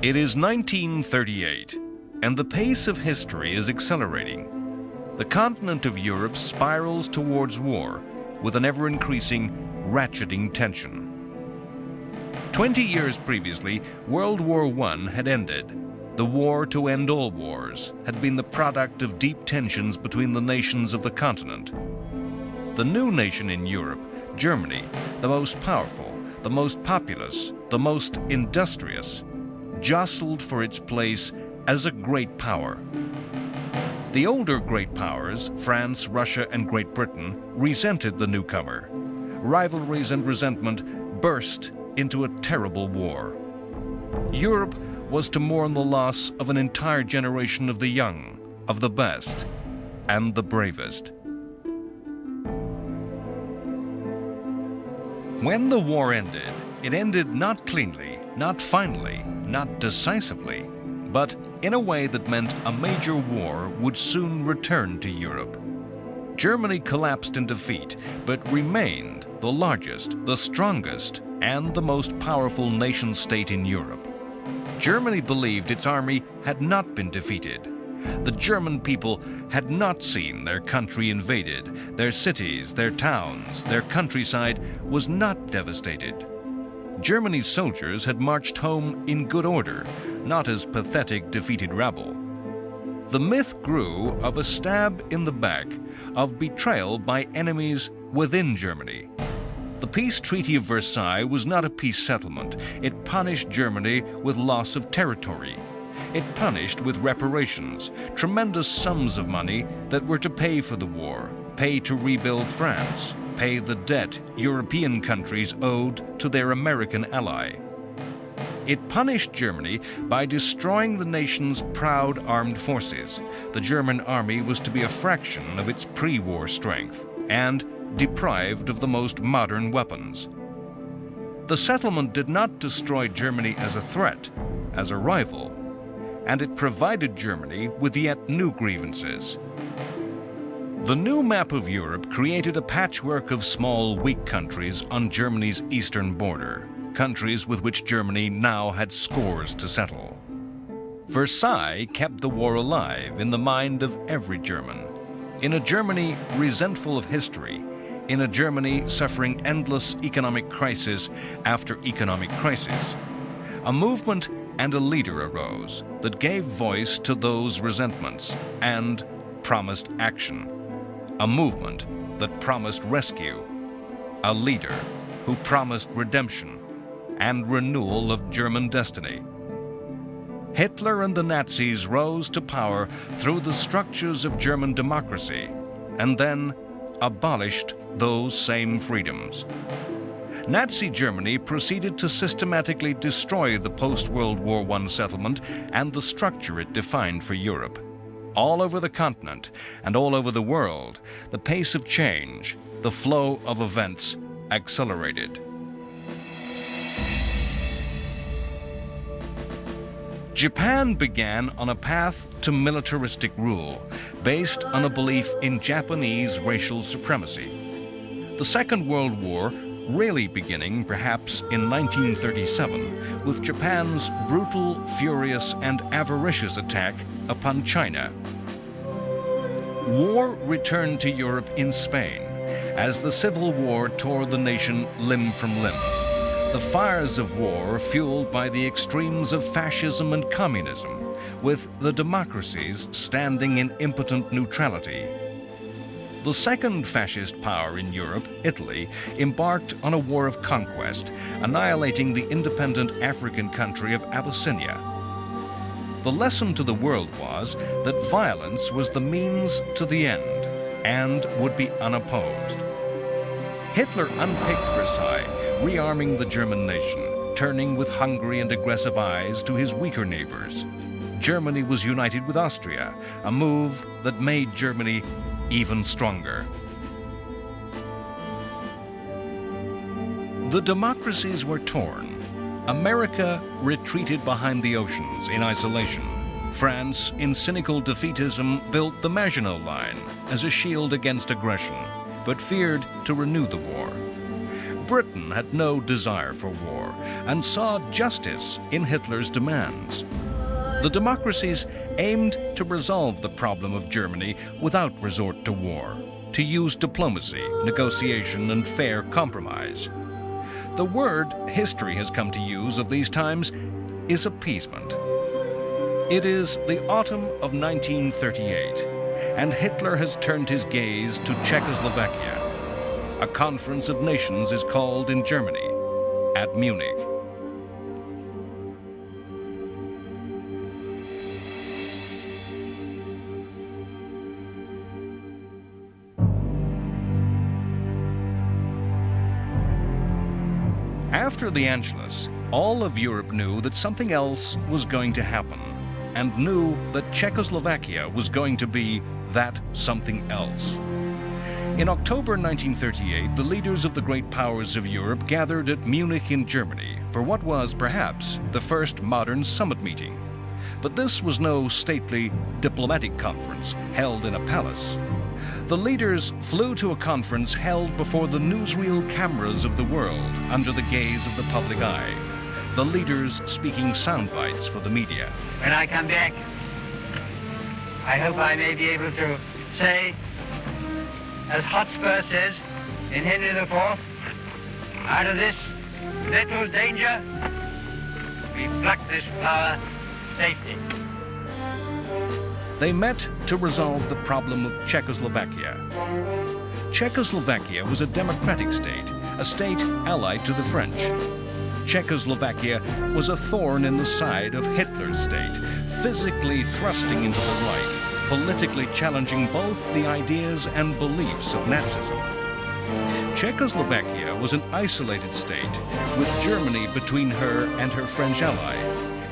It is 1938, and the pace of history is accelerating. The continent of Europe spirals towards war with an ever-increasing, ratcheting tension. 20 years previously, World War I had ended. The war to end all wars had been the product of deep tensions between the nations of the continent. The new nation in Europe, Germany, the most powerful, the most populous, the most industrious, jostled for its place as a great power. The older great powers, France, Russia, and Great Britain, resented the newcomer. Rivalries and resentment burst into a terrible war. Europe was to mourn the loss of an entire generation of the young, of the best, and the bravest. When the war ended, it ended not cleanly, not finally, not decisively, but in a way that meant a major war would soon return to Europe. Germany collapsed in defeat, but remained the largest, the strongest, and the most powerful nation-state in Europe. Germany believed its army had not been defeated. The German people had not seen their country invaded. Their cities, their towns, their countryside was not devastated. Germany's soldiers had marched home in good order, not as pathetic defeated rabble. The myth grew of a stab in the back, of betrayal by enemies within Germany. The peace treaty of Versailles was not a peace settlement. It punished Germany with loss of territory. It punished with reparations, tremendous sums of money that were to pay for the war, pay to rebuild France, pay the debt European countries owed to their American ally. It punished Germany by destroying the nation's proud armed forces. The German army was to be a fraction of its pre-war strength and deprived of the most modern weapons. The settlement did not destroy Germany as a threat, as a rival, and it provided Germany with yet new grievances. The new map of Europe created a patchwork of small, weak countries on Germany's eastern border, countries with which Germany now had scores to settle. Versailles kept the war alive in the mind of every German. In a Germany resentful of history, in a Germany suffering endless economic crisis after economic crisis, a movement and a leader arose that gave voice to those resentments and promised action. A movement that promised rescue. A leader who promised redemption and renewal of German destiny. Hitler and the Nazis rose to power through the structures of German democracy and then abolished those same freedoms. Nazi Germany proceeded to systematically destroy the post-World War I settlement and the structure it defined for Europe. All over the continent and all over the world, the pace of change, the flow of events accelerated. Japan began on a path to militaristic rule, based on a belief in Japanese racial supremacy. The Second World War really beginning perhaps in 1937 with Japan's brutal, furious, and avaricious attack upon China. War returned to Europe in Spain as the Civil War tore the nation limb from limb. The fires of war fueled by the extremes of fascism and communism, with the democracies standing in impotent neutrality. The second fascist power in Europe, Italy, embarked on a war of conquest, annihilating the independent African country of Abyssinia. The lesson to the world was that violence was the means to the end and would be unopposed. Hitler unpicked Versailles, rearming the German nation, turning with hungry and aggressive eyes to his weaker neighbors. Germany was united with Austria, a move that made Germany even stronger. The democracies were torn. America retreated behind the oceans in isolation. France, in cynical defeatism, built the Maginot Line as a shield against aggression, but feared to renew the war. Britain had no desire for war and saw justice in Hitler's demands. The democracies aimed to resolve the problem of Germany without resort to war, to use diplomacy, negotiation, and fair compromise. The word history has come to use of these times is appeasement. It is the autumn of 1938, and Hitler has turned his gaze to Czechoslovakia. A conference of nations is called in Germany, at Munich. After the Anschluss, all of Europe knew that something else was going to happen, and knew that Czechoslovakia was going to be that something else. In October 1938, the leaders of the great powers of Europe gathered at Munich in Germany for what was, perhaps, the first modern summit meeting. But this was no stately diplomatic conference held in a palace. The leaders flew to a conference held before the newsreel cameras of the world under the gaze of the public eye. The leaders speaking sound bites for the media. When I come back, I hope I may be able to say, as Hotspur says in Henry IV, out of this little danger, we pluck this flower safely. They met to resolve the problem of Czechoslovakia. Czechoslovakia was a democratic state, a state allied to the French. Czechoslovakia was a thorn in the side of Hitler's state, physically thrusting into the right, politically challenging both the ideas and beliefs of Nazism. Czechoslovakia was an isolated state, with Germany between her and her French ally,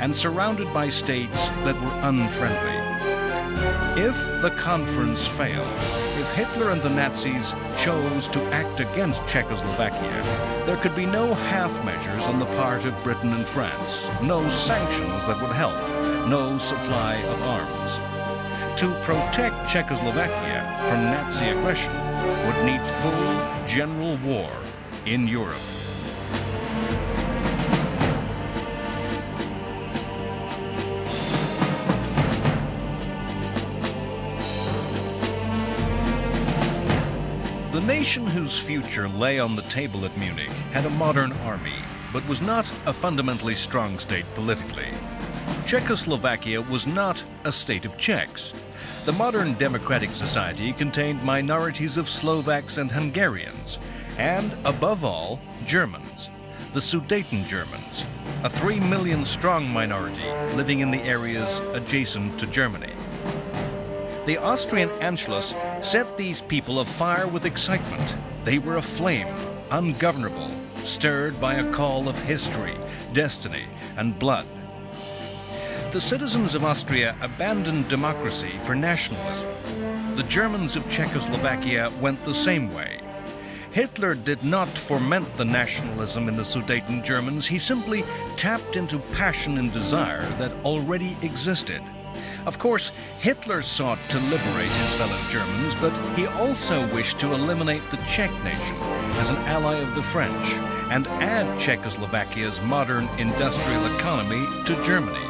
and surrounded by states that were unfriendly. If the conference failed, if Hitler and the Nazis chose to act against Czechoslovakia, there could be no half measures on the part of Britain and France, no sanctions that would help, no supply of arms. To protect Czechoslovakia from Nazi aggression would need full general war in Europe. The nation whose future lay on the table at Munich had a modern army, but was not a fundamentally strong state politically. Czechoslovakia was not a state of Czechs. The modern democratic society contained minorities of Slovaks and Hungarians, and, above all, Germans, the Sudeten Germans, a 3 million strong minority living in the areas adjacent to Germany. The Austrian Anschluss set these people afire with excitement. They were aflame, ungovernable, stirred by a call of history, destiny, and blood. The citizens of Austria abandoned democracy for nationalism. The Germans of Czechoslovakia went the same way. Hitler did not foment the nationalism in the Sudeten Germans. He simply tapped into passion and desire that already existed. Of course, Hitler sought to liberate his fellow Germans, but he also wished to eliminate the Czech nation as an ally of the French and add Czechoslovakia's modern industrial economy to Germany.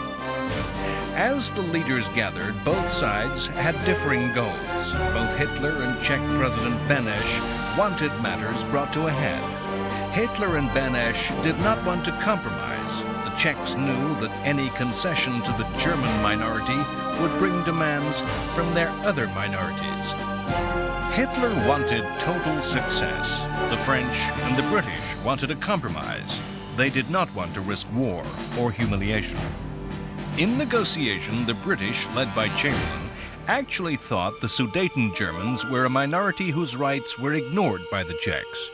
As the leaders gathered, both sides had differing goals. Both Hitler and Czech President Beneš wanted matters brought to a head. Hitler and Beneš did not want to compromise. The Czechs knew that any concession to the German minority would bring demands from their other minorities. Hitler wanted total success. The French and the British wanted a compromise. They did not want to risk war or humiliation. In negotiation, the British, led by Chamberlain, actually thought the Sudeten Germans were a minority whose rights were ignored by the Czechs.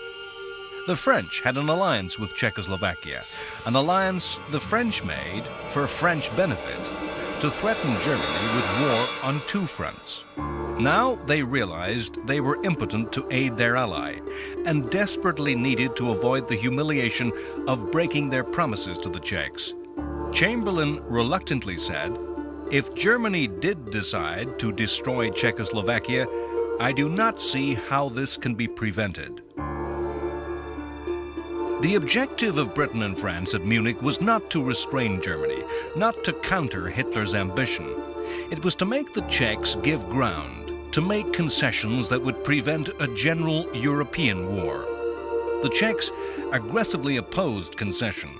The French had an alliance with Czechoslovakia, an alliance the French made for French benefit, to threaten Germany with war on two fronts. Now they realized they were impotent to aid their ally, and desperately needed to avoid the humiliation of breaking their promises to the Czechs. Chamberlain reluctantly said, "If Germany did decide to destroy Czechoslovakia, I do not see how this can be prevented." The objective of Britain and France at Munich was not to restrain Germany, not to counter Hitler's ambition. It was to make the Czechs give ground, to make concessions that would prevent a general European war. The Czechs aggressively opposed concession.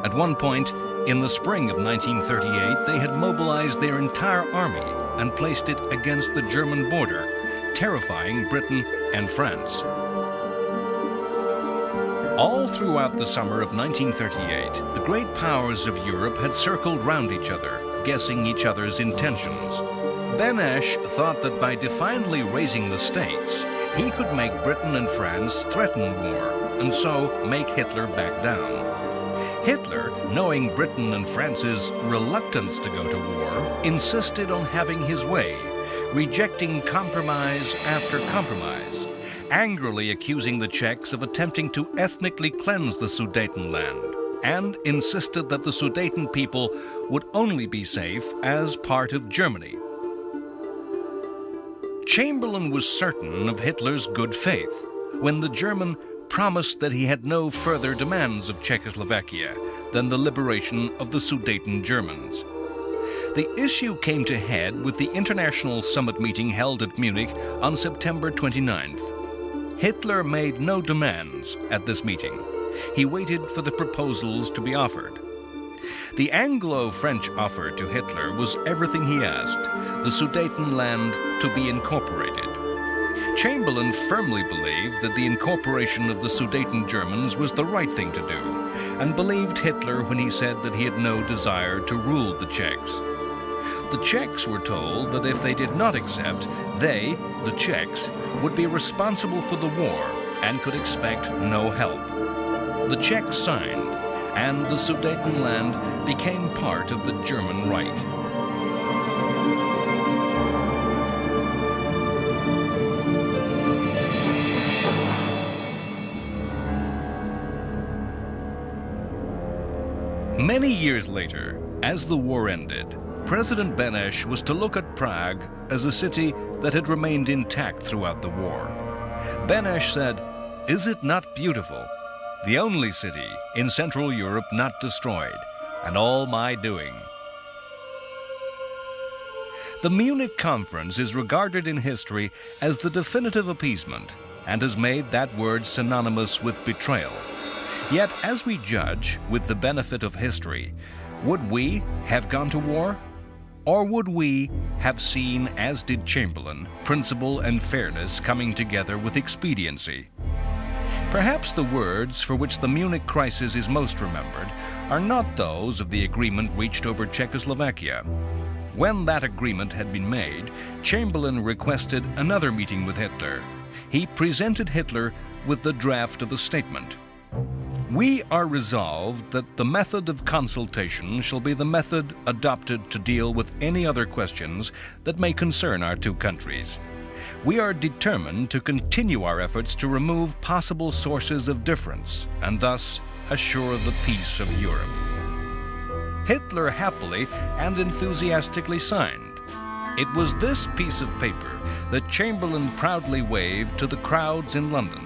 At one point, in the spring of 1938, they had mobilized their entire army and placed it against the German border, terrifying Britain and France. All throughout the summer of 1938, the great powers of Europe had circled round each other, guessing each other's intentions. Benesch thought that by defiantly raising the stakes, he could make Britain and France threaten war, and so make Hitler back down. Hitler, knowing Britain and France's reluctance to go to war, insisted on having his way, rejecting compromise after compromise, angrily accusing the Czechs of attempting to ethnically cleanse the Sudetenland, and insisted that the Sudeten people would only be safe as part of Germany. Chamberlain was certain of Hitler's good faith when the German promised that he had no further demands of Czechoslovakia than the liberation of the Sudeten Germans. The issue came to head with the international summit meeting held at Munich on September 29th. Hitler made no demands at this meeting. He waited for the proposals to be offered. The Anglo-French offer to Hitler was everything he asked, the Sudetenland to be incorporated. Chamberlain firmly believed that the incorporation of the Sudeten Germans was the right thing to do, and believed Hitler when he said that he had no desire to rule the Czechs. The Czechs were told that if they did not accept, they, the Czechs, would be responsible for the war and could expect no help. The Czechs signed, and the Sudetenland became part of the German Reich. Many years later, as the war ended, President Benesch was to look at Prague as a city that had remained intact throughout the war. Benesch said, "Is it not beautiful? The only city in Central Europe not destroyed, and all my doing." The Munich Conference is regarded in history as the definitive appeasement and has made that word synonymous with betrayal. Yet, as we judge with the benefit of history, would we have gone to war? Or would we have seen, as did Chamberlain, principle and fairness coming together with expediency? Perhaps the words for which the Munich crisis is most remembered are not those of the agreement reached over Czechoslovakia. When that agreement had been made, Chamberlain requested another meeting with Hitler. He presented Hitler with the draft of a statement. "We are resolved that the method of consultation shall be the method adopted to deal with any other questions that may concern our two countries. We are determined to continue our efforts to remove possible sources of difference and thus assure the peace of Europe." Hitler happily and enthusiastically signed. It was this piece of paper that Chamberlain proudly waved to the crowds in London.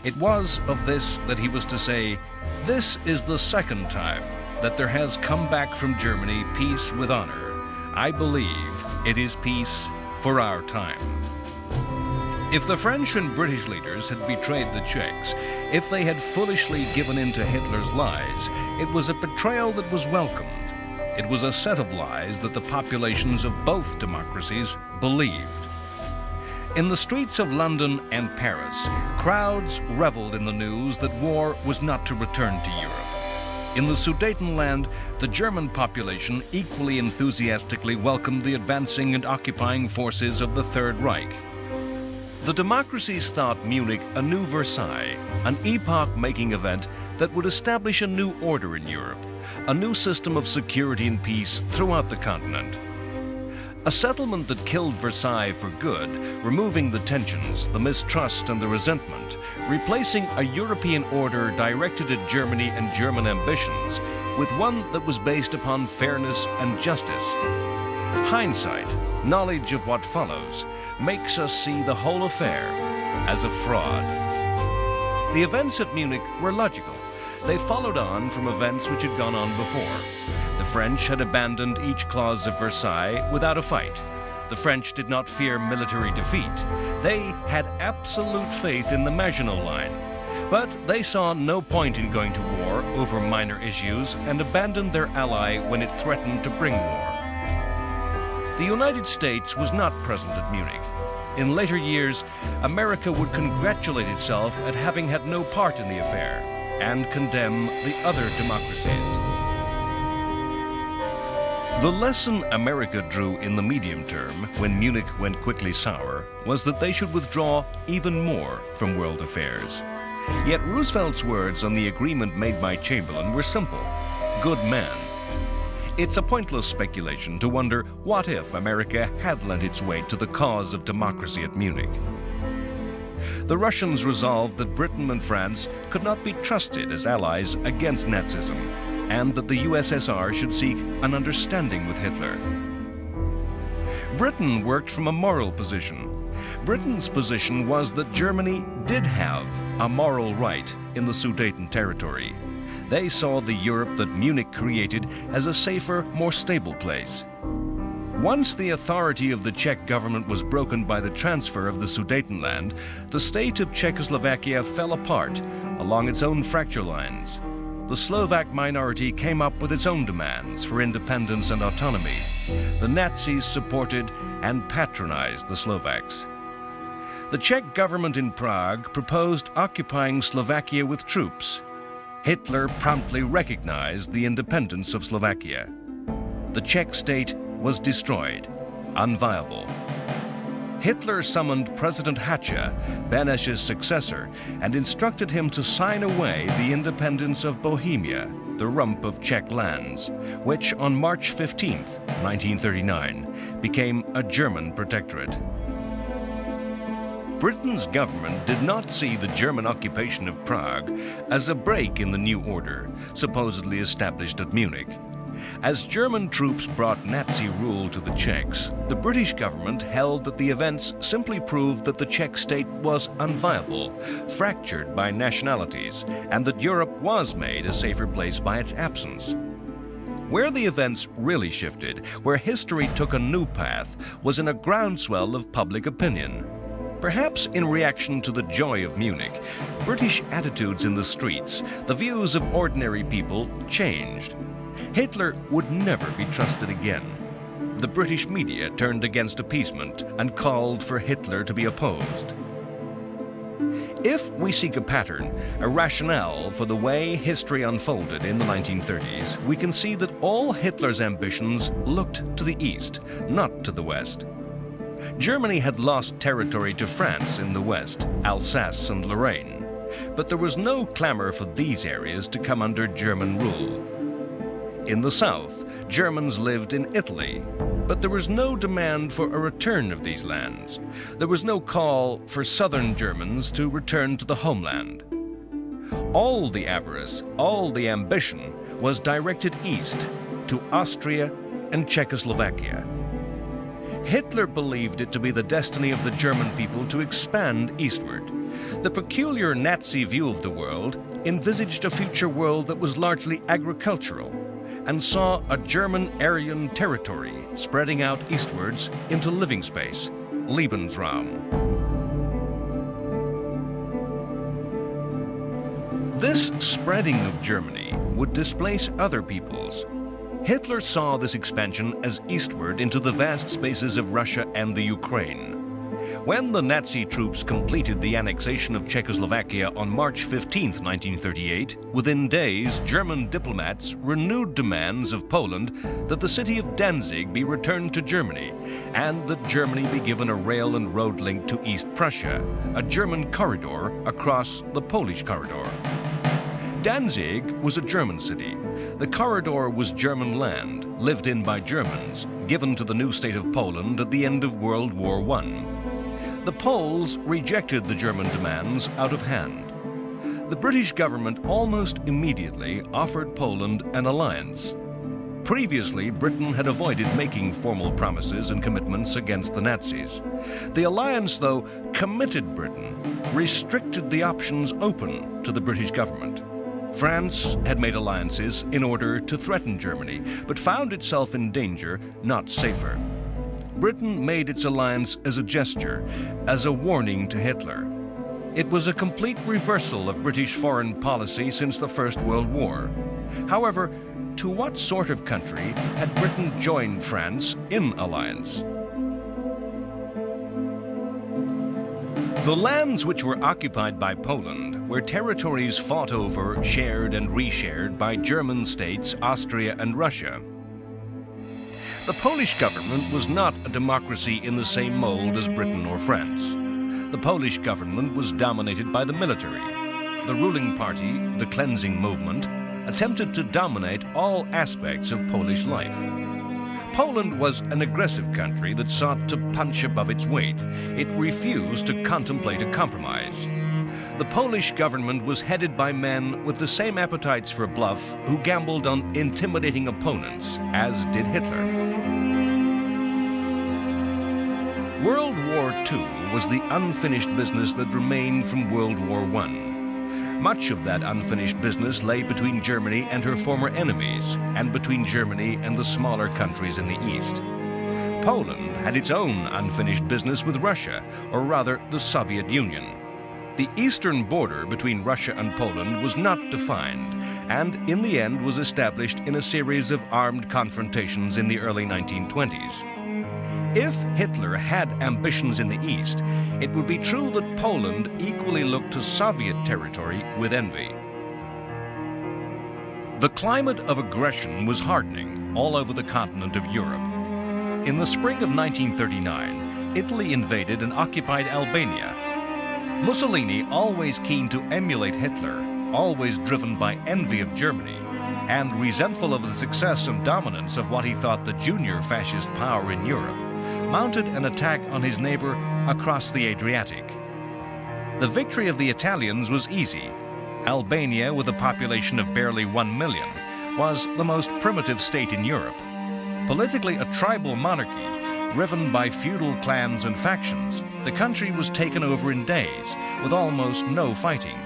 It was of this that he was to say, "This is the second time that there has come back from Germany peace with honor. I believe it is peace for our time." If the French and British leaders had betrayed the Czechs, if they had foolishly given in to Hitler's lies, it was a betrayal that was welcomed. It was a set of lies that the populations of both democracies believed. In the streets of London and Paris, crowds reveled in the news that war was not to return to Europe. In the Sudetenland, the German population equally enthusiastically welcomed the advancing and occupying forces of the Third Reich. The democracies thought Munich a new Versailles, an epoch-making event that would establish a new order in Europe, a new system of security and peace throughout the continent. A settlement that killed Versailles for good, removing the tensions, the mistrust, and the resentment, replacing a European order directed at Germany and German ambitions with one that was based upon fairness and justice. Hindsight, knowledge of what follows, makes us see the whole affair as a fraud. The events at Munich were logical. They followed on from events which had gone on before. The French had abandoned each clause of Versailles without a fight. The French did not fear military defeat. They had absolute faith in the Maginot Line. But they saw no point in going to war over minor issues and abandoned their ally when it threatened to bring war. The United States was not present at Munich. In later years, America would congratulate itself at having had no part in the affair and condemn the other democracies. The lesson America drew in the medium term, when Munich went quickly sour, was that they should withdraw even more from world affairs. Yet Roosevelt's words on the agreement made by Chamberlain were simple: good man. It's a pointless speculation to wonder what if America had lent its weight to the cause of democracy at Munich. The Russians resolved that Britain and France could not be trusted as allies against Nazism, and that the USSR should seek an understanding with Hitler. Britain worked from a moral position. Britain's position was that Germany did have a moral right in the Sudeten territory. They saw the Europe that Munich created as a safer, more stable place. Once the authority of the Czech government was broken by the transfer of the Sudetenland, the state of Czechoslovakia fell apart along its own fracture lines. The Slovak minority came up with its own demands for independence and autonomy. The Nazis supported and patronized the Slovaks. The Czech government in Prague proposed occupying Slovakia with troops. Hitler promptly recognized the independence of Slovakia. The Czech state was destroyed, unviable. Hitler summoned President Hacha, Beneš's successor, and instructed him to sign away the independence of Bohemia, the rump of Czech lands, which on March 15, 1939, became a German protectorate. Britain's government did not see the German occupation of Prague as a break in the new order, supposedly established at Munich. As German troops brought Nazi rule to the Czechs, the British government held that the events simply proved that the Czech state was unviable, fractured by nationalities, and that Europe was made a safer place by its absence. Where the events really shifted, where history took a new path, was in a groundswell of public opinion. Perhaps in reaction to the joy of Munich, British attitudes in the streets, the views of ordinary people changed. Hitler would never be trusted again. The British media turned against appeasement and called for Hitler to be opposed. If we seek a pattern, a rationale for the way history unfolded in the 1930s, we can see that all Hitler's ambitions looked to the east, not to the west. Germany had lost territory to France in the west, Alsace and Lorraine, but there was no clamor for these areas to come under German rule. In the south, Germans lived in Italy, but there was no demand for a return of these lands. There was no call for southern Germans to return to the homeland. All the avarice, all the ambition was directed east to Austria and Czechoslovakia. Hitler believed it to be the destiny of the German people to expand eastward. The peculiar Nazi view of the world envisaged a future world that was largely agricultural and saw a German Aryan territory spreading out eastwards into living space, Lebensraum. This spreading of Germany would displace other peoples. Hitler saw this expansion as eastward into the vast spaces of Russia and the Ukraine. When the Nazi troops completed the annexation of Czechoslovakia on March 15, 1938, within days, German diplomats renewed demands of Poland that the city of Danzig be returned to Germany, and that Germany be given a rail and road link to East Prussia, a German corridor across the Polish corridor. Danzig was a German city. The corridor was German land, lived in by Germans, given to the new state of Poland at the end of World War I. The Poles rejected the German demands out of hand. The British government almost immediately offered Poland an alliance. Previously, Britain had avoided making formal promises and commitments against the Nazis. The alliance, though, committed Britain, restricted the options open to the British government. France had made alliances in order to threaten Germany, but found itself in danger, not safer. Britain made its alliance as a gesture, as a warning to Hitler. It was a complete reversal of British foreign policy since the First World War. However, to what sort of country had Britain joined France in alliance? The lands which were occupied by Poland were territories fought over, shared and reshared by German states, Austria and Russia. The Polish government was not a democracy in the same mold as Britain or France. The Polish government was dominated by the military. The ruling party, the cleansing movement, attempted to dominate all aspects of Polish life. Poland was an aggressive country that sought to punch above its weight. It refused to contemplate a compromise. The Polish government was headed by men with the same appetites for bluff who gambled on intimidating opponents, as did Hitler. World War II was the unfinished business that remained from World War I. Much of that unfinished business lay between Germany and her former enemies, and between Germany and the smaller countries in the East. Poland had its own unfinished business with Russia, or rather the Soviet Union. The eastern border between Russia and Poland was not defined, and in the end was established in a series of armed confrontations in the early 1920s. If Hitler had ambitions in the East, it would be true that Poland equally looked to Soviet territory with envy. The climate of aggression was hardening all over the continent of Europe. In the spring of 1939, Italy invaded and occupied Albania. Mussolini, always keen to emulate Hitler, always driven by envy of Germany, and resentful of the success and dominance of what he thought the junior fascist power in Europe, mounted an attack on his neighbor across the Adriatic. The victory of the Italians was easy. Albania, with a population of barely 1 million, was the most primitive state in Europe. Politically a tribal monarchy, riven by feudal clans and factions, the country was taken over in days, with almost no fighting.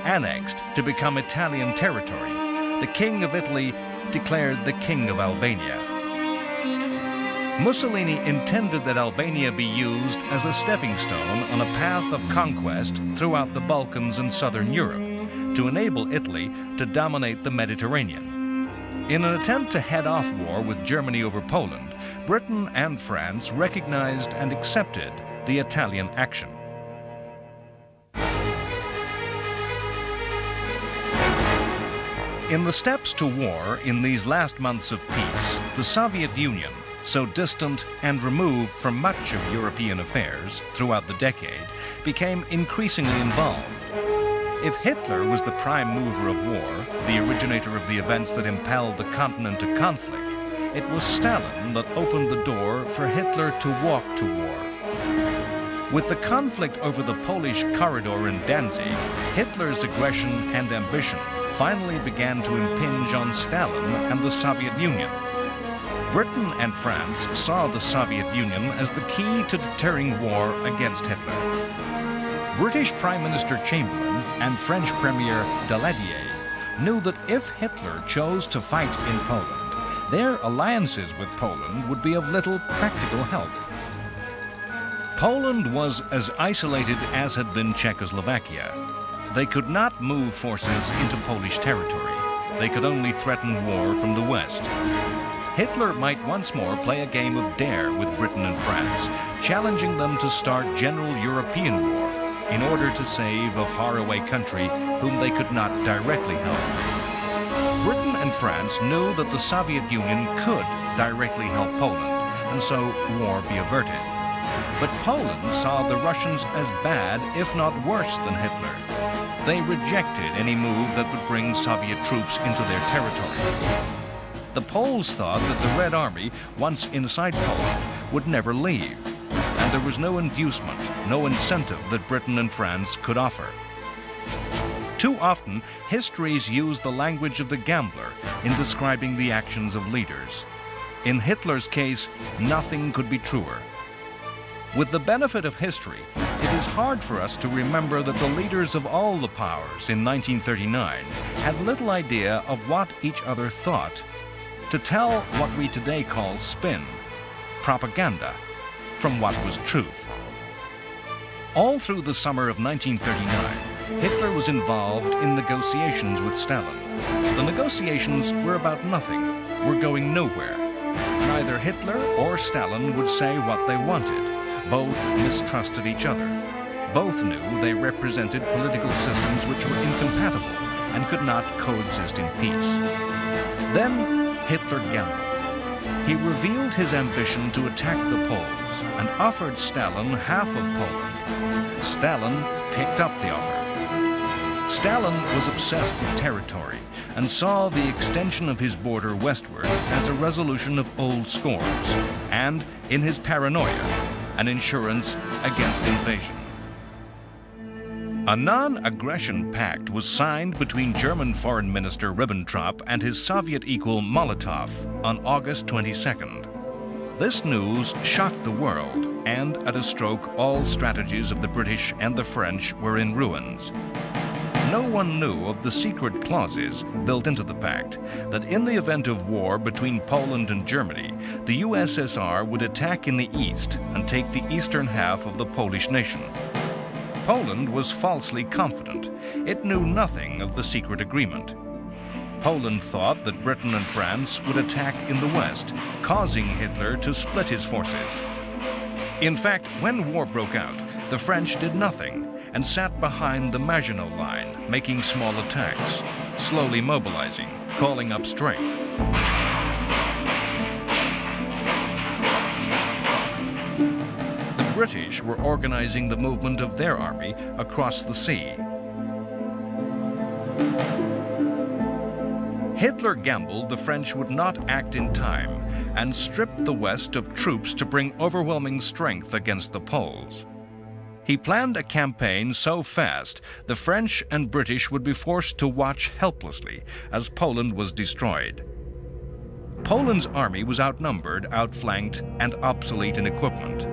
Annexed to become Italian territory, the King of Italy declared the King of Albania. Mussolini intended that Albania be used as a stepping stone on a path of conquest throughout the Balkans and southern Europe, to enable Italy to dominate the Mediterranean. In an attempt to head off war with Germany over Poland, Britain and France recognized and accepted the Italian action. In the steps to war in these last months of peace, the Soviet Union, so distant and removed from much of European affairs throughout the decade, became increasingly involved. If Hitler was the prime mover of war, the originator of the events that impelled the continent to conflict, it was Stalin that opened the door for Hitler to walk to war. With the conflict over the Polish corridor in Danzig, Hitler's aggression and ambition finally began to impinge on Stalin and the Soviet Union. Britain and France saw the Soviet Union as the key to deterring war against Hitler. British Prime Minister Chamberlain and French Premier Daladier knew that if Hitler chose to fight in Poland, their alliances with Poland would be of little practical help. Poland was as isolated as had been Czechoslovakia. They could not move forces into Polish territory. They could only threaten war from the west. Hitler might once more play a game of dare with Britain and France, challenging them to start general European war in order to save a faraway country whom they could not directly help. Britain and France knew that the Soviet Union could directly help Poland, and so war be averted. But Poland saw the Russians as bad, if not worse, than Hitler. They rejected any move that would bring Soviet troops into their territory. The Poles thought that the Red Army, once inside Poland, would never leave, and there was no inducement, no incentive that Britain and France could offer. Too often, histories use the language of the gambler in describing the actions of leaders. In Hitler's case, nothing could be truer. With the benefit of history, it is hard for us to remember that the leaders of all the powers in 1939 had little idea of what each other thought, to tell what we today call spin, propaganda, from what was truth. All through the summer of 1939, Hitler was involved in negotiations with Stalin. The negotiations were about nothing, were going nowhere. Neither Hitler or Stalin would say what they wanted. Both mistrusted each other. Both knew they represented political systems which were incompatible and could not coexist in peace. Then Hitler gambled. He revealed his ambition to attack the Poles and offered Stalin half of Poland. Stalin picked up the offer. Stalin was obsessed with territory and saw the extension of his border westward as a resolution of old scores and, in his paranoia, an insurance against invasion. A non-aggression pact was signed between German Foreign Minister Ribbentrop and his Soviet equal Molotov on August 22nd. This news shocked the world, and at a stroke all strategies of the British and the French were in ruins. No one knew of the secret clauses built into the pact that in the event of war between Poland and Germany, the USSR would attack in the east and take the eastern half of the Polish nation. Poland was falsely confident. It knew nothing of the secret agreement. Poland thought that Britain and France would attack in the west, causing Hitler to split his forces. In fact, when war broke out, the French did nothing and sat behind the Maginot Line, making small attacks, slowly mobilizing, calling up strength. The British were organizing the movement of their army across the sea. Hitler gambled the French would not act in time and stripped the West of troops to bring overwhelming strength against the Poles. He planned a campaign so fast the French and British would be forced to watch helplessly as Poland was destroyed. Poland's army was outnumbered, outflanked, and obsolete in equipment.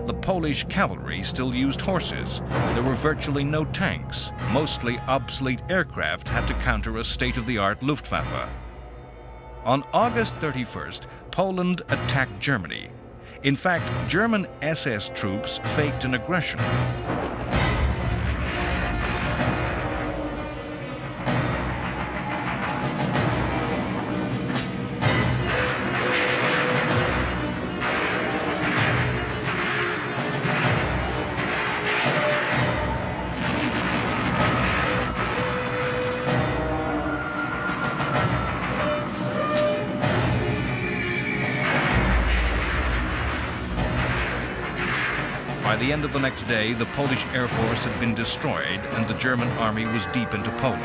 The Polish cavalry still used horses. There were virtually no tanks. Mostly obsolete aircraft had to counter a state-of-the-art Luftwaffe. On August 31st, Poland attacked Germany. In fact, German SS troops faked an aggression. By the end of the next day, the Polish Air Force had been destroyed and the German army was deep into Poland.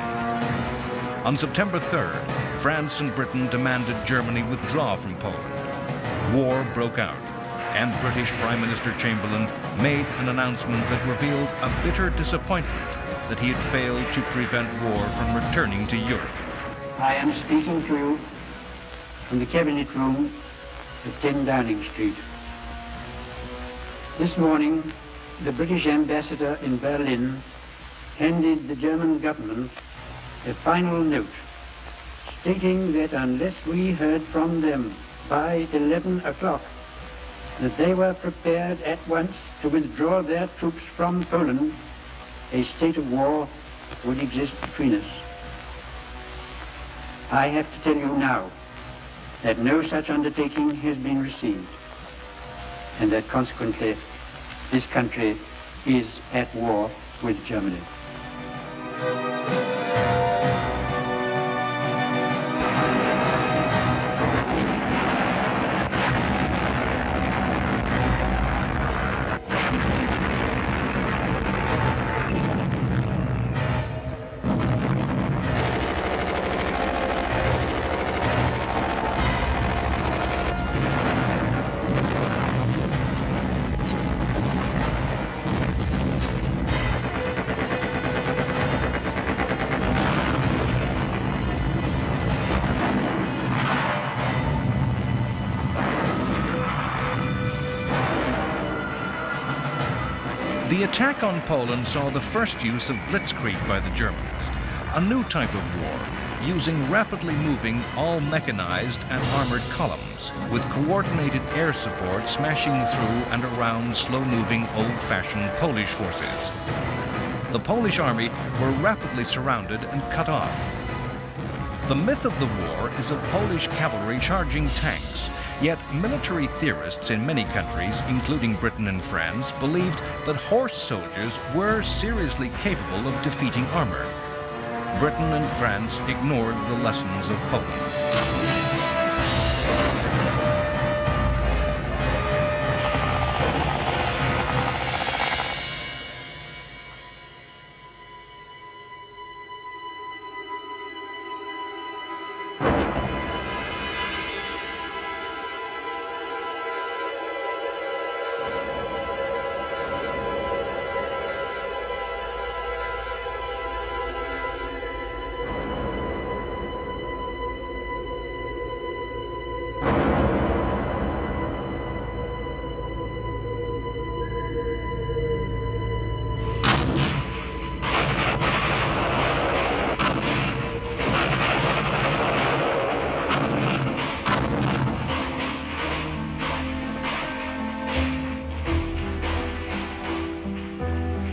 On September 3rd, France and Britain demanded Germany withdraw from Poland. War broke out, and British Prime Minister Chamberlain made an announcement that revealed a bitter disappointment that he had failed to prevent war from returning to Europe. I am speaking to you from the Cabinet Room at 10 Downing Street. This morning, the British ambassador in Berlin handed the German government a final note stating that unless we heard from them by 11 o'clock, that they were prepared at once to withdraw their troops from Poland, a state of war would exist between us. I have to tell you now that no such undertaking has been received, and that consequently this country is at war with Germany. The attack on Poland saw the first use of blitzkrieg by the Germans, a new type of war, using rapidly moving, all-mechanized and armored columns, with coordinated air support smashing through and around slow-moving, old-fashioned Polish forces. The Polish army were rapidly surrounded and cut off. The myth of the war is of Polish cavalry charging tanks, yet military theorists in many countries, including Britain and France, believed that horse soldiers were seriously capable of defeating armor. Britain and France ignored the lessons of Poland.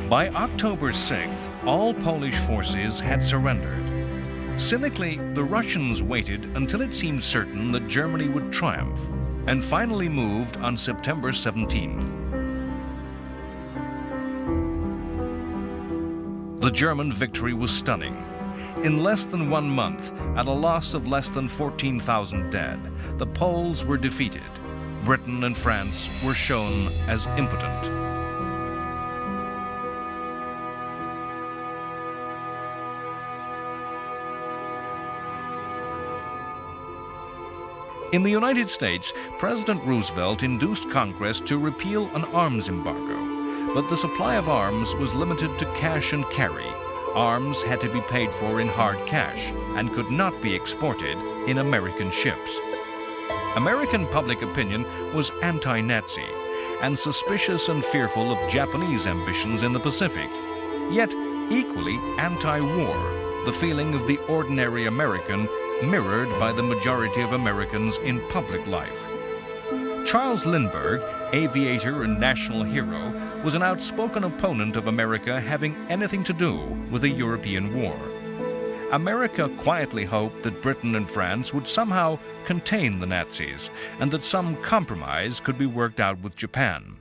By October 6th, all Polish forces had surrendered. Cynically, the Russians waited until it seemed certain that Germany would triumph, and finally moved on September 17th. The German victory was stunning. In less than 1 month, at a loss of less than 14,000 dead, the Poles were defeated. Britain and France were shown as impotent. In the United States, President Roosevelt induced Congress to repeal an arms embargo, but the supply of arms was limited to cash and carry. Arms had to be paid for in hard cash and could not be exported in American ships. American public opinion was anti-Nazi and suspicious and fearful of Japanese ambitions in the Pacific, yet equally anti-war, the feeling of the ordinary American mirrored by the majority of Americans in public life. Charles Lindbergh, aviator and national hero, was an outspoken opponent of America having anything to do with a European war. America quietly hoped that Britain and France would somehow contain the Nazis and that some compromise could be worked out with Japan.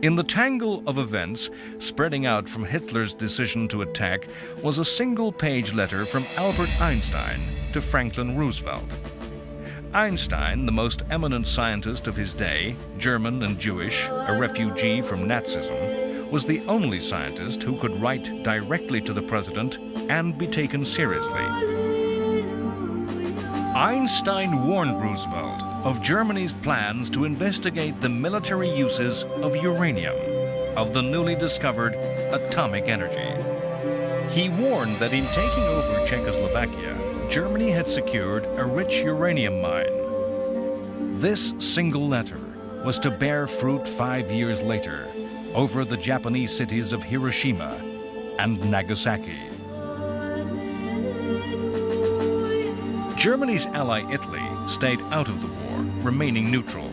In the tangle of events spreading out from Hitler's decision to attack was a single-page letter from Albert Einstein to Franklin Roosevelt. Einstein, the most eminent scientist of his day, German and Jewish, a refugee from Nazism, was the only scientist who could write directly to the president and be taken seriously. Einstein warned Roosevelt of Germany's plans to investigate the military uses of uranium, of the newly discovered atomic energy. He warned that in taking over Czechoslovakia, Germany had secured a rich uranium mine. This single letter was to bear fruit 5 years later over the Japanese cities of Hiroshima and Nagasaki. Germany's ally Italy stayed out of the war, remaining neutral.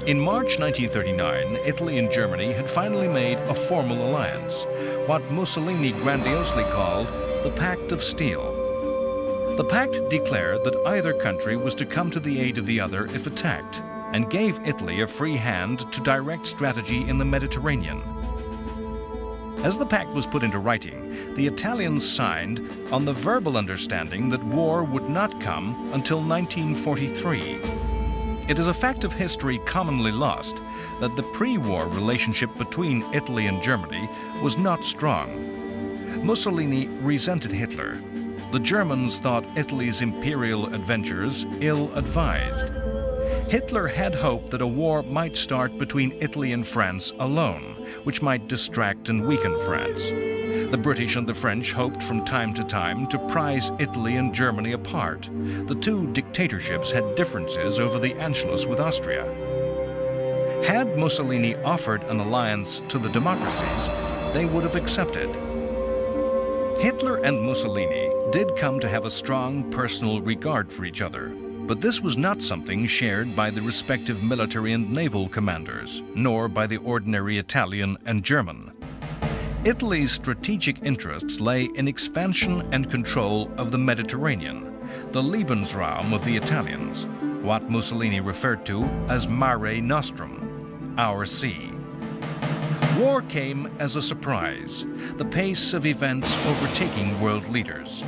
In March 1939, Italy and Germany had finally made a formal alliance, what Mussolini grandiosely called the Pact of Steel. The pact declared that either country was to come to the aid of the other if attacked, and gave Italy a free hand to direct strategy in the Mediterranean. As the pact was put into writing, the Italians signed on the verbal understanding that war would not come until 1943. It is a fact of history commonly lost that the pre-war relationship between Italy and Germany was not strong. Mussolini resented Hitler. The Germans thought Italy's imperial adventures ill-advised. Hitler had hoped that a war might start between Italy and France alone, which might distract and weaken France. The British and the French hoped from time to time to prize Italy and Germany apart. The two dictatorships had differences over the Anschluss with Austria. Had Mussolini offered an alliance to the democracies, they would have accepted. Hitler and Mussolini did come to have a strong personal regard for each other, but this was not something shared by the respective military and naval commanders, nor by the ordinary Italian and German. Italy's strategic interests lay in expansion and control of the Mediterranean, the Lebensraum of the Italians, what Mussolini referred to as Mare Nostrum, our sea. War came as a surprise, the pace of events overtaking world leaders.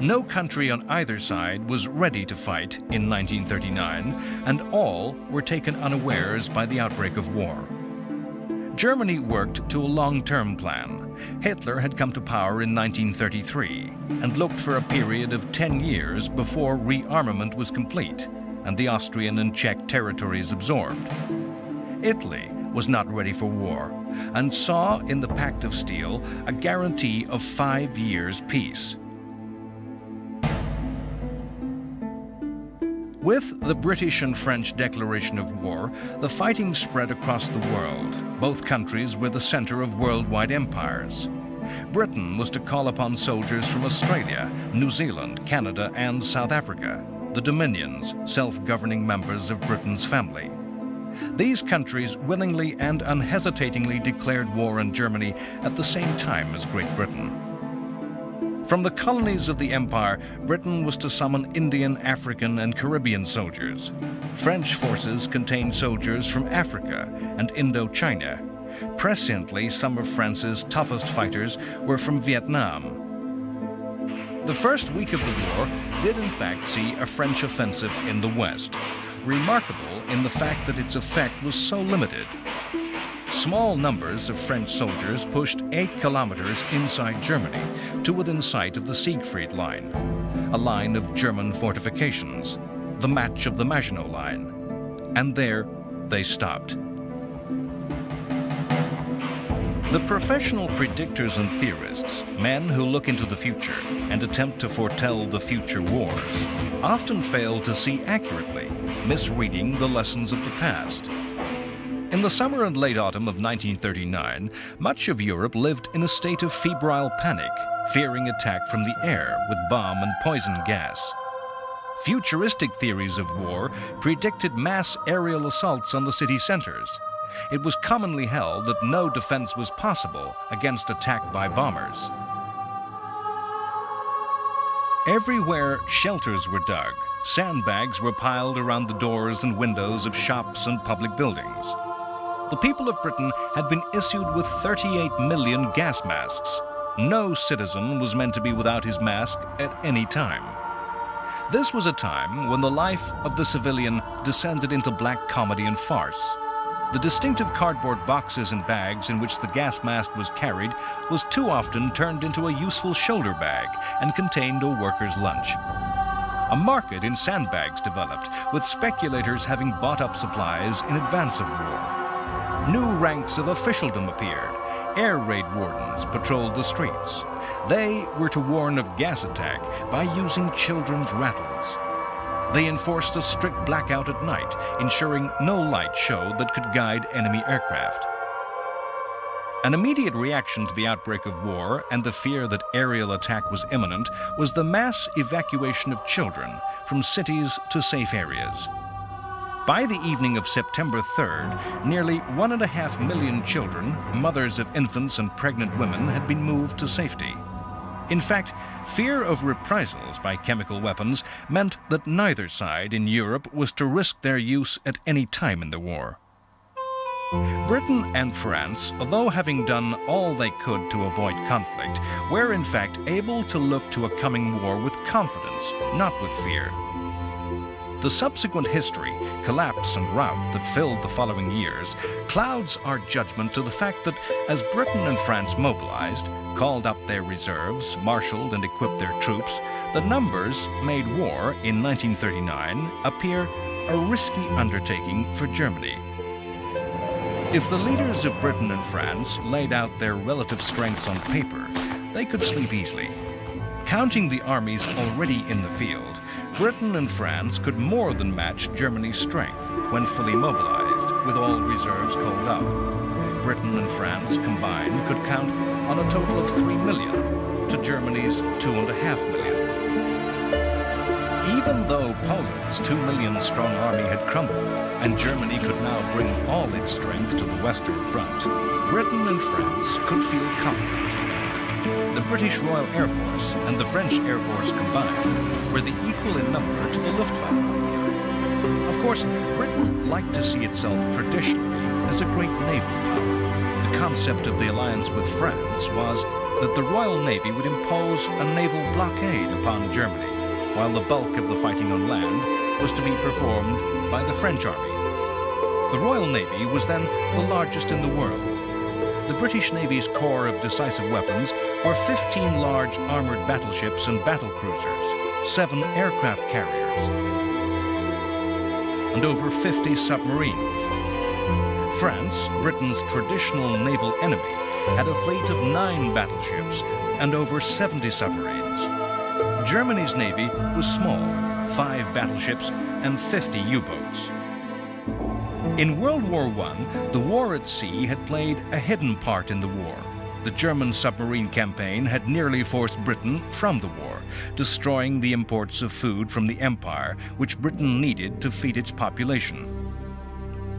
No country on either side was ready to fight in 1939, and all were taken unawares by the outbreak of war. Germany worked to a long-term plan. Hitler had come to power in 1933 and looked for a period of 10 years before rearmament was complete and the Austrian and Czech territories absorbed. Italy was not ready for war and saw in the Pact of Steel a guarantee of 5 years' peace. With the British and French declaration of war, the fighting spread across the world. Both countries were the center of worldwide empires. Britain was to call upon soldiers from Australia, New Zealand, Canada, and South Africa, the Dominions, self-governing members of Britain's family. These countries willingly and unhesitatingly declared war on Germany at the same time as Great Britain. From the colonies of the empire, Britain was to summon Indian, African, and Caribbean soldiers. French forces contained soldiers from Africa and Indochina. Presciently, some of France's toughest fighters were from Vietnam. The first week of the war did in fact see a French offensive in the west, remarkable in the fact that its effect was so limited. Small numbers of French soldiers pushed 8 kilometers inside Germany to within sight of the Siegfried Line, a line of German fortifications, the match of the Maginot Line. And there they stopped. The professional predictors and theorists, men who look into the future and attempt to foretell the future wars, often fail to see accurately, misreading the lessons of the past. In the summer and late autumn of 1939, much of Europe lived in a state of febrile panic, fearing attack from the air with bomb and poison gas. Futuristic theories of war predicted mass aerial assaults on the city centers. It was commonly held that no defense was possible against attack by bombers. Everywhere shelters were dug. Sandbags were piled around the doors and windows of shops and public buildings. The people of Britain had been issued with 38 million gas masks. No citizen was meant to be without his mask at any time. This was a time when the life of the civilian descended into black comedy and farce. The distinctive cardboard boxes and bags in which the gas mask was carried was too often turned into a useful shoulder bag and contained a worker's lunch. A market in sandbags developed, with speculators having bought up supplies in advance of war. New ranks of officialdom appeared. Air raid wardens patrolled the streets. They were to warn of gas attack by using children's rattles. They enforced a strict blackout at night, ensuring no light showed that could guide enemy aircraft. An immediate reaction to the outbreak of war and the fear that aerial attack was imminent was the mass evacuation of children from cities to safe areas. By the evening of September 3rd, nearly 1.5 million children, mothers of infants and pregnant women, had been moved to safety. In fact, fear of reprisals by chemical weapons meant that neither side in Europe was to risk their use at any time in the war. Britain and France, although having done all they could to avoid conflict, were in fact able to look to a coming war with confidence, not with fear. The subsequent history, collapse and rout that filled the following years clouds our judgment to the fact that as Britain and France mobilized, called up their reserves, marshaled and equipped their troops, the numbers made war in 1939 appear a risky undertaking for Germany. If the leaders of Britain and France laid out their relative strengths on paper, they could sleep easily. Counting the armies already in the field, Britain and France could more than match Germany's strength when fully mobilized, with all reserves called up. Britain and France combined could count on a total of 3 million to Germany's 2.5 million. Even though Poland's 2 million strong army had crumbled and Germany could now bring all its strength to the Western Front, Britain and France could feel confident. The British Royal Air Force and the French Air Force combined were the equal in number to the Luftwaffe. Of course, Britain liked to see itself traditionally as a great naval power. The concept of the alliance with France was that the Royal Navy would impose a naval blockade upon Germany, while the bulk of the fighting on land was to be performed by the French army. The Royal Navy was then the largest in the world. The British Navy's core of decisive weapons were 15 large armored battleships and battlecruisers, 7 aircraft carriers, and over 50 submarines. France, Britain's traditional naval enemy, had a fleet of 9 battleships and over 70 submarines. Germany's navy was small, 5 battleships and 50 U-boats. In World War I, the war at sea had played a hidden part in the war. The German submarine campaign had nearly forced Britain from the war, destroying the imports of food from the empire, which Britain needed to feed its population.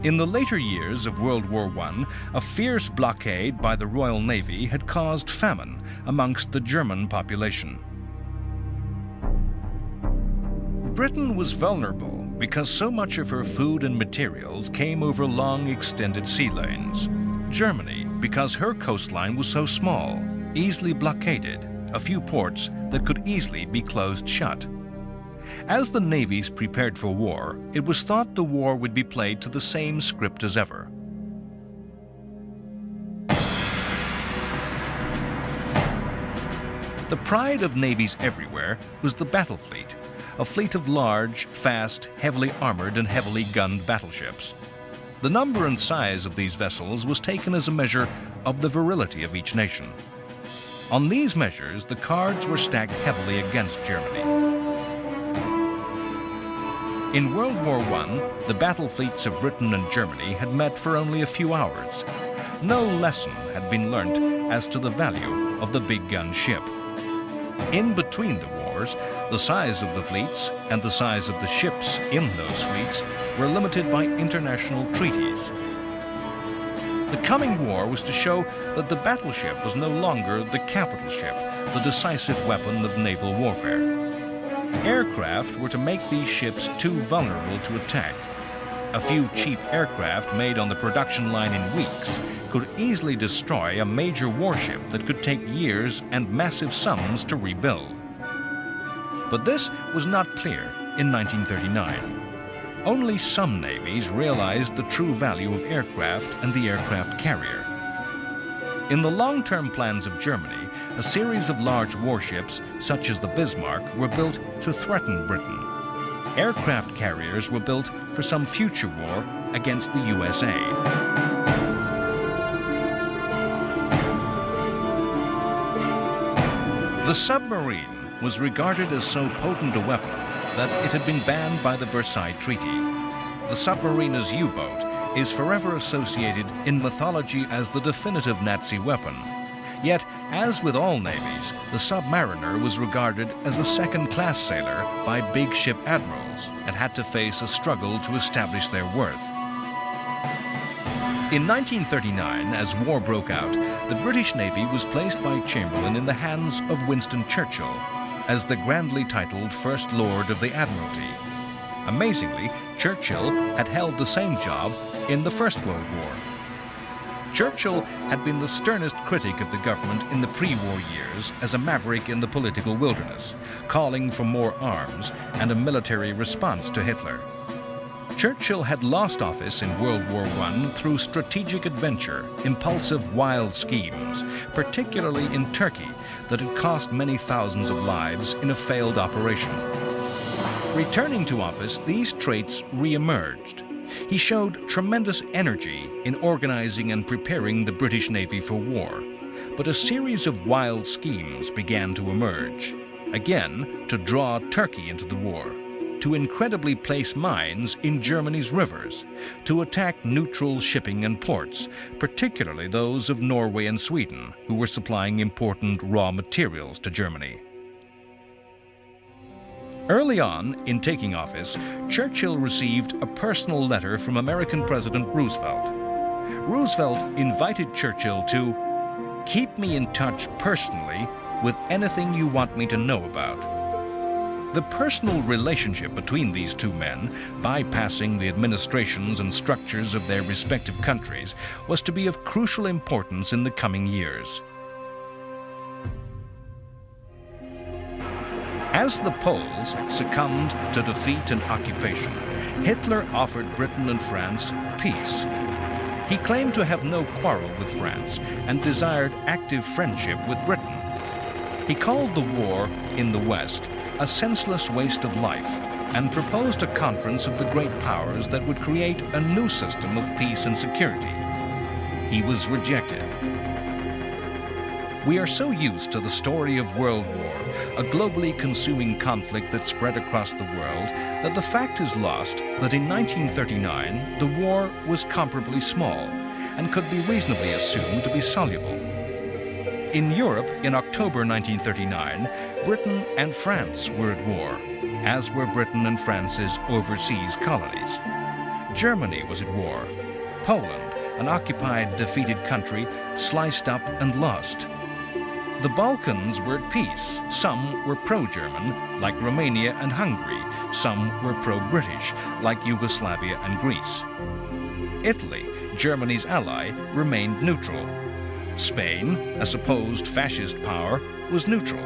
In the later years of World War I, a fierce blockade by the Royal Navy had caused famine amongst the German population. Britain was vulnerable because so much of her food and materials came over long, extended sea lanes. Germany, because her coastline was so small, easily blockaded a few ports that could easily be closed shut. As the navies prepared for war, it was thought the war would be played to the same script as ever. The pride of navies everywhere was the battle fleet, a fleet of large, fast, heavily armored and heavily gunned battleships. The number and size of these vessels was taken as a measure of the virility of each nation. On these measures, the cards were stacked heavily against Germany. In World War I, the battle fleets of Britain and Germany had met for only a few hours. No lesson had been learnt as to the value of the big gun ship. In between the wars, the size of the fleets and the size of the ships in those fleets were limited by international treaties. The coming war was to show that the battleship was no longer the capital ship, the decisive weapon of naval warfare. Aircraft were to make these ships too vulnerable to attack. A few cheap aircraft made on the production line in weeks could easily destroy a major warship that could take years and massive sums to rebuild. But this was not clear in 1939. Only some navies realized the true value of aircraft and the aircraft carrier. In the long-term plans of Germany, a series of large warships, such as the Bismarck, were built to threaten Britain. Aircraft carriers were built for some future war against the USA. The submarine was regarded as so potent a weapon that it had been banned by the Versailles Treaty. The submarine as U-boat is forever associated in mythology as the definitive Nazi weapon. Yet, as with all navies, the submariner was regarded as a second-class sailor by big ship admirals and had to face a struggle to establish their worth. In 1939, as war broke out, the British Navy was placed by Chamberlain in the hands of Winston Churchill as the grandly titled First Lord of the Admiralty. Amazingly, Churchill had held the same job in the First World War. Churchill had been the sternest critic of the government in the pre-war years as a maverick in the political wilderness, calling for more arms and a military response to Hitler. Churchill had lost office in World War I through strategic adventure, impulsive, wild schemes, particularly in Turkey, that had cost many thousands of lives in a failed operation. Returning to office, these traits re-emerged. He showed tremendous energy in organizing and preparing the British Navy for war, but a series of wild schemes began to emerge. again to draw Turkey into the war, to incredibly place mines in Germany's rivers, to attack neutral shipping and ports, particularly those of Norway and Sweden, who were supplying important raw materials to Germany. Early on, in taking office, Churchill received a personal letter from American President Roosevelt. Roosevelt invited Churchill to keep me in touch personally with anything you want me to know about. The personal relationship between these two men, bypassing the administrations and structures of their respective countries, was to be of crucial importance in the coming years. As the Poles succumbed to defeat and occupation, Hitler offered Britain and France peace. He claimed to have no quarrel with France and desired active friendship with Britain. He called the war in the West a senseless waste of life and proposed a conference of the great powers that would create a new system of peace and security. He was rejected. We are so used to the story of World War, a globally consuming conflict that spread across the world, that the fact is lost that in 1939 the war was comparably small and could be reasonably assumed to be soluble. In Europe, in October 1939, Britain and France were at war, as were Britain and France's overseas colonies. Germany was at war. Poland, an occupied, defeated country, sliced up and lost. The Balkans were at peace. Some were pro-German, like Romania and Hungary. Some were pro-British, like Yugoslavia and Greece. Italy, Germany's ally, remained neutral. Spain, a supposed fascist power, was neutral.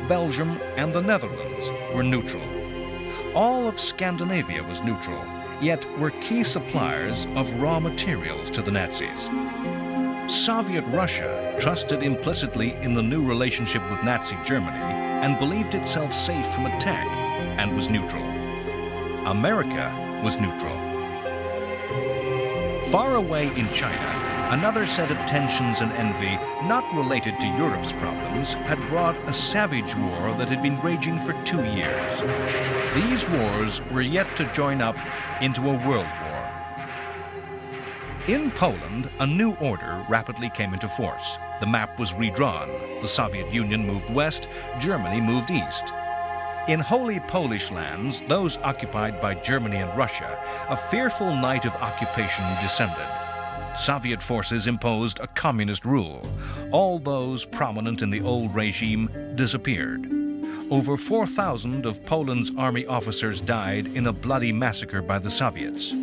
Belgium and the Netherlands were neutral. All of Scandinavia was neutral, yet were key suppliers of raw materials to the Nazis. Soviet Russia trusted implicitly in the new relationship with Nazi Germany and believed itself safe from attack and was neutral. America was neutral. Far away in China, another set of tensions and envy, not related to Europe's problems, had brought a savage war that had been raging for 2 years. These wars were yet to join up into a world war. In Poland, a new order rapidly came into force. The map was redrawn. The Soviet Union moved west, Germany moved east. In holy Polish lands, those occupied by Germany and Russia, a fearful night of occupation descended. Soviet forces imposed a communist rule. All those prominent in the old regime disappeared. Over 4,000 of Poland's army officers died in a bloody massacre by the Soviets.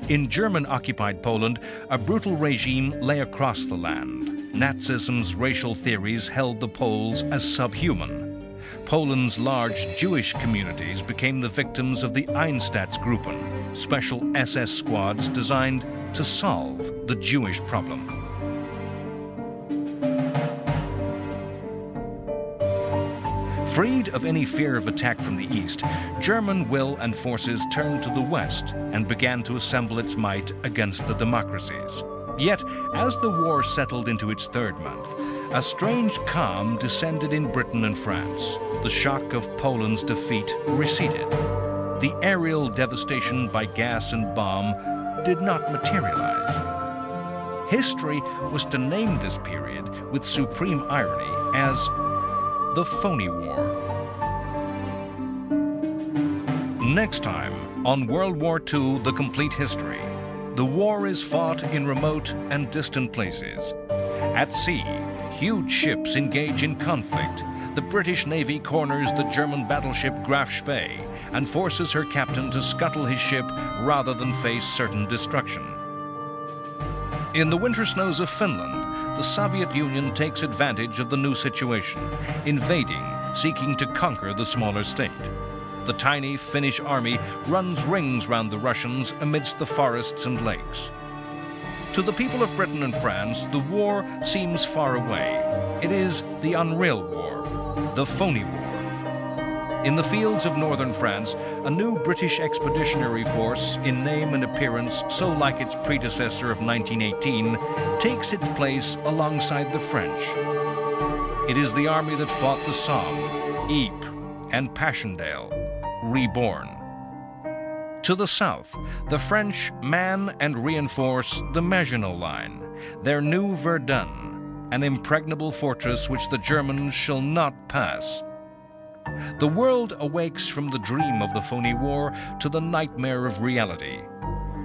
In German-occupied Poland, a brutal regime lay across the land. Nazism's racial theories held the Poles as subhuman. Poland's large Jewish communities became the victims of the Einsatzgruppen, special SS squads designed to solve the Jewish problem. Freed of any fear of attack from the east, German will and forces turned to the west and began to assemble its might against the democracies. Yet, as the war settled into its third month, a strange calm descended in Britain and France. The shock of Poland's defeat receded. The aerial devastation by gas and bomb did not materialize. History was to name this period with supreme irony as the Phony War. Next time on World War II, The Complete History. The war is fought in remote and distant places. At sea, huge ships engage in conflict. The British Navy corners the German battleship Graf Spee and forces her captain to scuttle his ship rather than face certain destruction. In the winter snows of Finland, the Soviet Union takes advantage of the new situation, invading, seeking to conquer the smaller state. The tiny Finnish army runs rings round the Russians amidst the forests and lakes. To the people of Britain and France, the war seems far away. It is the unreal war, the phony war. In the fields of northern France, a new British expeditionary force, in name and appearance so like its predecessor of 1918, takes its place alongside the French. It is the army that fought the Somme, Ypres and Passchendaele, reborn. To the south, the French man and reinforce the Maginot Line, their new Verdun, an impregnable fortress which the Germans shall not pass. The world awakes from the dream of the phony war to the nightmare of reality.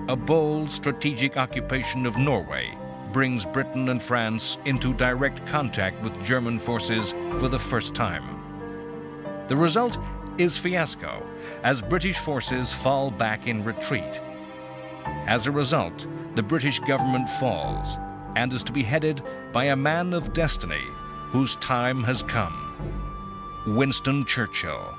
A bold strategic occupation of Norway brings Britain and France into direct contact with German forces for the first time. The result is fiasco, as British forces fall back in retreat. As a result, the British government falls and is to be headed by a man of destiny whose time has come, Winston Churchill.